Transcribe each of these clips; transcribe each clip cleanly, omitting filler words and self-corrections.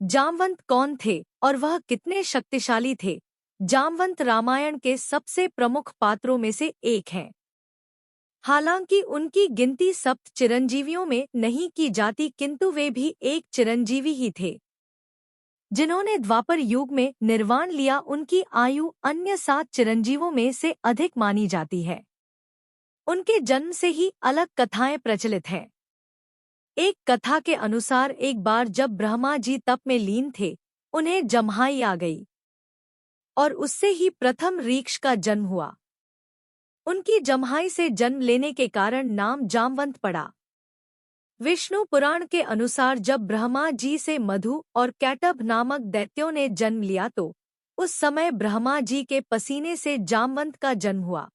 जामवंत कौन थे और वह कितने शक्तिशाली थे? जामवंत रामायण के सबसे प्रमुख पात्रों में से एक हैं। हालांकि उनकी गिनती सप्त चिरंजीवियों में नहीं की जाती, किंतु वे भी एक चिरंजीवी ही थे जिन्होंने द्वापर युग में निर्वाण लिया। उनकी आयु अन्य 7 चिरंजीवों में से अधिक मानी जाती है। उनके जन्म से ही अलग कथाएं प्रचलित हैं। एक कथा के अनुसार एक बार जब ब्रह्मा जी तप में लीन थे, उन्हें जम्हाई आ गई और उससे ही प्रथम ऋक्ष का जन्म हुआ। उनकी जम्हाई से जन्म लेने के कारण नाम जामवंत पड़ा। विष्णु पुराण के अनुसार जब ब्रह्मा जी से मधु और कैटभ नामक दैत्यों ने जन्म लिया तो उस समय ब्रह्मा जी के पसीने से जामवंत का जन्म हुआ।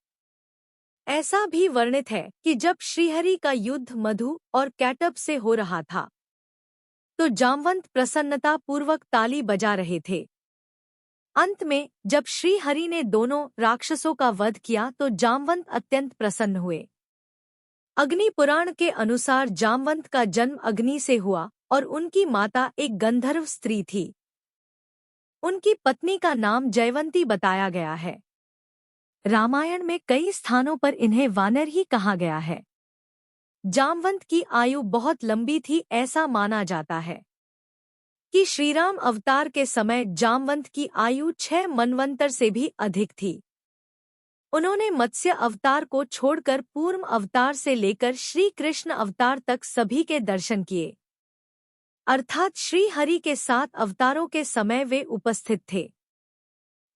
ऐसा भी वर्णित है कि जब श्रीहरि का युद्ध मधु और कैटभ से हो रहा था तो जामवंत प्रसन्नता पूर्वक ताली बजा रहे थे। अंत में जब श्रीहरि ने दोनों राक्षसों का वध किया तो जामवंत अत्यंत प्रसन्न हुए। अग्नि पुराण के अनुसार जामवंत का जन्म अग्नि से हुआ और उनकी माता एक गंधर्व स्त्री थी। उनकी पत्नी का नाम जयवंती बताया गया है। रामायण में कई स्थानों पर इन्हें वानर ही कहा गया है। जामवंत की आयु बहुत लंबी थी। ऐसा माना जाता है कि श्रीराम अवतार के समय जामवंत की आयु 6 मनवंतर से भी अधिक थी। उन्होंने मत्स्य अवतार को छोड़कर पूर्व अवतार से लेकर श्री कृष्ण अवतार तक सभी के दर्शन किए, अर्थात श्री हरि के 7 अवतारों के समय वे उपस्थित थे।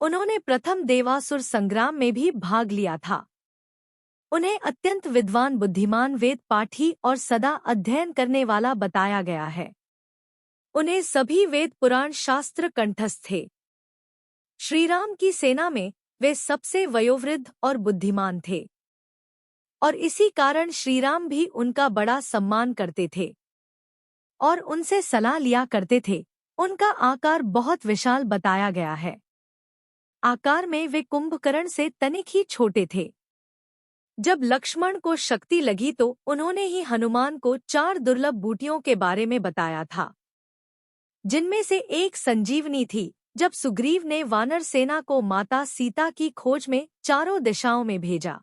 उन्होंने प्रथम देवासुर संग्राम में भी भाग लिया था। उन्हें अत्यंत विद्वान, बुद्धिमान, वेद पाठी और सदा अध्ययन करने वाला बताया गया है। उन्हें सभी वेद पुराण शास्त्र कंठस्थ थे। श्रीराम की सेना में वे सबसे वयोवृद्ध और बुद्धिमान थे और इसी कारण श्रीराम भी उनका बड़ा सम्मान करते थे और उनसे सलाह लिया करते थे। उनका आकार बहुत विशाल बताया गया है। आकार में वे कुंभकर्ण से तनिक ही छोटे थे। जब लक्ष्मण को शक्ति लगी तो उन्होंने ही हनुमान को 4 दुर्लभ बूटियों के बारे में बताया था, जिनमें से एक संजीवनी थी। जब सुग्रीव ने वानर सेना को माता सीता की खोज में चारों दिशाओं में भेजा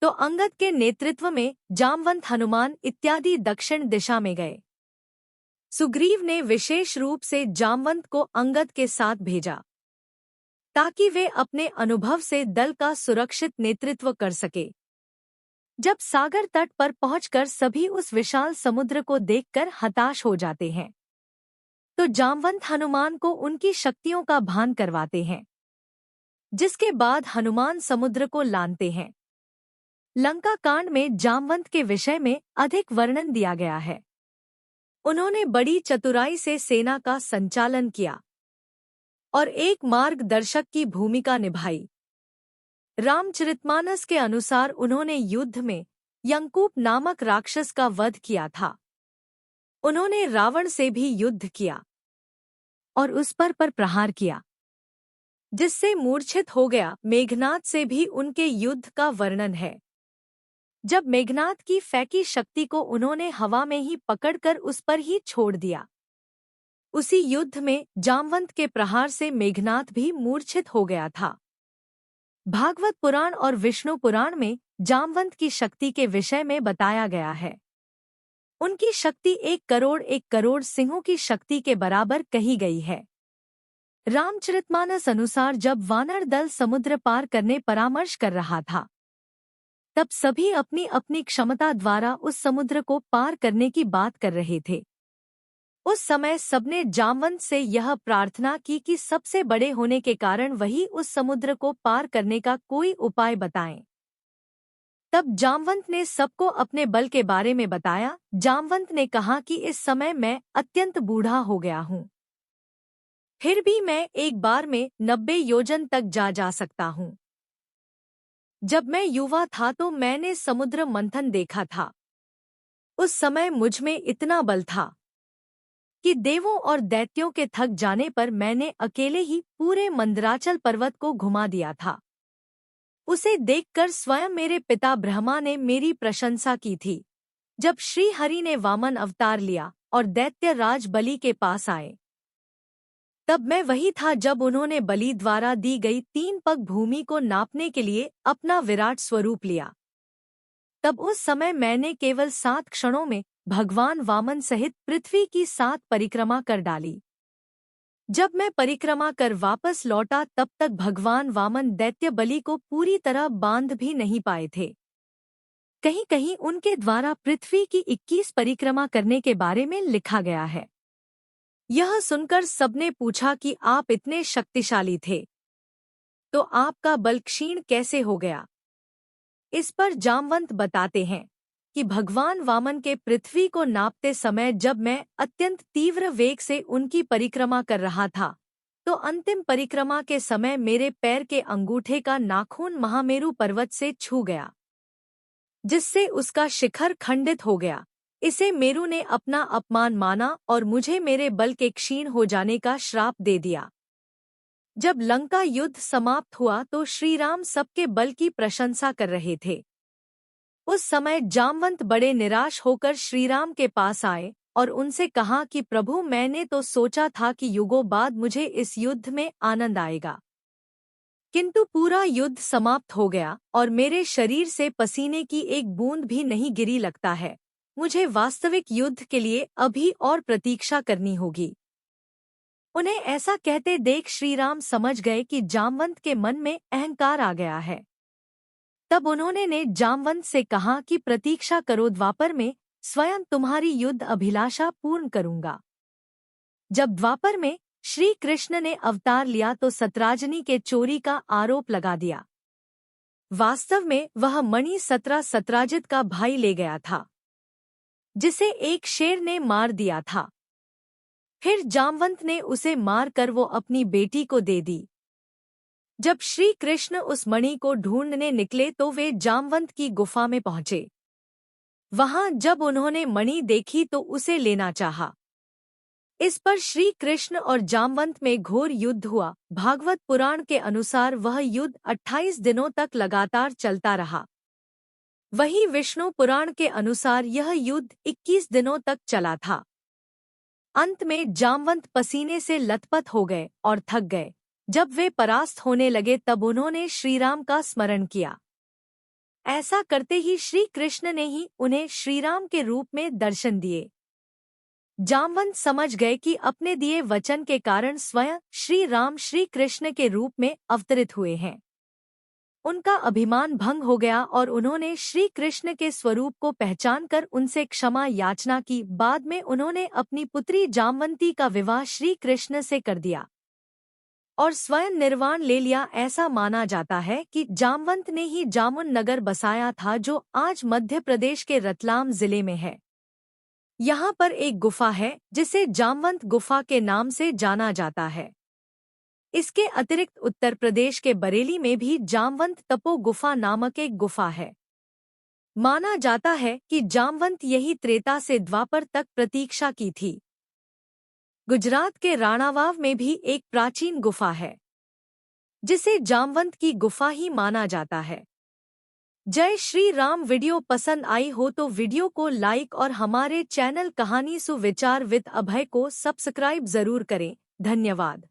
तो अंगद के नेतृत्व में जामवंत, हनुमान इत्यादि दक्षिण दिशा में गए। सुग्रीव ने विशेष रूप से जामवंत को अंगद के साथ भेजा ताकि वे अपने अनुभव से दल का सुरक्षित नेतृत्व कर सके। जब सागर तट पर पहुंचकर सभी उस विशाल समुद्र को देखकर हताश हो जाते हैं तो जामवंत हनुमान को उनकी शक्तियों का भान करवाते हैं, जिसके बाद हनुमान समुद्र को लानते हैं। लंका कांड में जामवंत के विषय में अधिक वर्णन दिया गया है। उन्होंने बड़ी चतुराई से सेना का संचालन किया और एक मार्गदर्शक की भूमिका निभाई। रामचरितमानस के अनुसार उन्होंने युद्ध में यंकूप नामक राक्षस का वध किया था। उन्होंने रावण से भी युद्ध किया और उस पर प्रहार किया, जिससे मूर्छित हो गया। मेघनाद से भी उनके युद्ध का वर्णन है। जब मेघनाद की फैकी शक्ति को उन्होंने हवा में ही पकड़कर उस पर ही छोड़ दिया। उसी युद्ध में जामवंत के प्रहार से मेघनाद भी मूर्छित हो गया था। भागवत पुराण और विष्णु पुराण में जामवंत की शक्ति के विषय में बताया गया है। उनकी शक्ति 1 करोड़ सिंहों की शक्ति के बराबर कही गई है। रामचरितमानस अनुसार जब वानर दल समुद्र पार करने परामर्श कर रहा था तब सभी अपनी अपनी क्षमता द्वारा उस समुद्र को पार करने की बात कर रहे थे। उस समय सबने जामवंत से यह प्रार्थना की कि सबसे बड़े होने के कारण वही उस समुद्र को पार करने का कोई उपाय बताएं। तब जामवंत ने सबको अपने बल के बारे में बताया। जामवंत ने कहा कि इस समय मैं अत्यंत बूढ़ा हो गया हूँ, फिर भी मैं एक बार में 90 योजन तक जा सकता हूँ। जब मैं युवा था तो मैंने समुद्र मंथन देखा था। उस समय मुझ में इतना बल था कि देवों और दैत्यों के थक जाने पर मैंने अकेले ही पूरे मंदराचल पर्वत को घुमा दिया था। उसे देखकर स्वयं मेरे पिता ब्रह्मा ने मेरी प्रशंसा की थी। जब श्री हरि ने वामन अवतार लिया और दैत्य राज बलि के पास आए तब मैं वही था जब उन्होंने बलि द्वारा दी गई 3 पग भूमि को नापने के लिए अपना विराट स्वरूप लिया। तब उस समय मैंने केवल 7 क्षणों में भगवान वामन सहित पृथ्वी की 7 परिक्रमा कर डाली। जब मैं परिक्रमा कर वापस लौटा तब तक भगवान वामन दैत्य बलि को पूरी तरह बांध भी नहीं पाए थे। कहीं कहीं उनके द्वारा पृथ्वी की 21 परिक्रमा करने के बारे में लिखा गया है। यह सुनकर सबने पूछा कि आप इतने शक्तिशाली थे, तो आपका बल क्षीण कैसे हो गया? इस पर जामवंत बताते हैं कि भगवान वामन के पृथ्वी को नापते समय जब मैं अत्यंत तीव्र वेग से उनकी परिक्रमा कर रहा था, तो अंतिम परिक्रमा के समय मेरे पैर के अंगूठे का नाखून महामेरु पर्वत से छू गया, जिससे उसका शिखर खंडित हो गया। इसे मेरु ने अपना अपमान माना और मुझे मेरे बल के क्षीण हो जाने का श्राप दे दिया। जब लंका युद्ध समाप्त हुआ तो श्रीराम सबके बल की प्रशंसा कर रहे थे। उस समय जामवंत बड़े निराश होकर श्रीराम के पास आए और उनसे कहा कि प्रभु, मैंने तो सोचा था कि युगों बाद मुझे इस युद्ध में आनंद आएगा, किंतु पूरा युद्ध समाप्त हो गया और मेरे शरीर से पसीने की एक बूंद भी नहीं गिरी। लगता है मुझे वास्तविक युद्ध के लिए अभी और प्रतीक्षा करनी होगी। उन्हें ऐसा कहते देख श्रीराम समझ गए कि जामवंत के मन में अहंकार आ गया है। तब उन्होंने जामवंत से कहा कि प्रतीक्षा करो, द्वापर में स्वयं तुम्हारी युद्ध अभिलाषा पूर्ण करूंगा। जब द्वापर में श्री कृष्ण ने अवतार लिया तो सतराजनी के चोरी का आरोप लगा दिया। वास्तव में वह मणि सतराजित का भाई ले गया था, जिसे एक शेर ने मार दिया था। फिर जामवंत ने उसे मारकर वो अपनी बेटी को दे दी। जब श्री कृष्ण उस मणि को ढूंढने निकले तो वे जामवंत की गुफा में पहुंचे। वहां जब उन्होंने मणि देखी तो उसे लेना चाहा। इस पर श्री कृष्ण और जामवंत में घोर युद्ध हुआ। भागवत पुराण के अनुसार वह युद्ध 28 दिनों तक लगातार चलता रहा। वहीं विष्णु पुराण के अनुसार यह युद्ध 21 दिनों तक चला था। अंत में जामवंत पसीने से लथपथ हो गए और थक गए। जब वे परास्त होने लगे तब उन्होंने श्रीराम का स्मरण किया। ऐसा करते ही श्री कृष्ण ने ही उन्हें श्रीराम के रूप में दर्शन दिए। जामवंत समझ गए कि अपने दिए वचन के कारण स्वयं श्री राम श्री कृष्ण के रूप में अवतरित हुए हैं। उनका अभिमान भंग हो गया और उन्होंने श्री कृष्ण के स्वरूप को पहचानकर उनसे क्षमा याचना की। बाद में उन्होंने अपनी पुत्री जामवंती का विवाह श्री कृष्ण से कर दिया और स्वयं निर्वाण ले लिया। ऐसा माना जाता है कि जामवंत ने ही जामुन नगर बसाया था, जो आज मध्य प्रदेश के रतलाम जिले में है। यहाँ पर एक गुफा है जिसे जामवंत गुफा के नाम से जाना जाता है। इसके अतिरिक्त उत्तर प्रदेश के बरेली में भी जामवंत तपो गुफा नामक एक गुफा है। माना जाता है कि जामवंत यही त्रेता से द्वापर तक प्रतीक्षा की थी। गुजरात के राणावाव में भी एक प्राचीन गुफा है, जिसे जामवंत की गुफा ही माना जाता है। जय श्री राम। वीडियो पसंद आई हो तो वीडियो को लाइक और हमारे चैनल कहानी सुविचार विद अभय को सब्सक्राइब जरूर करें। धन्यवाद।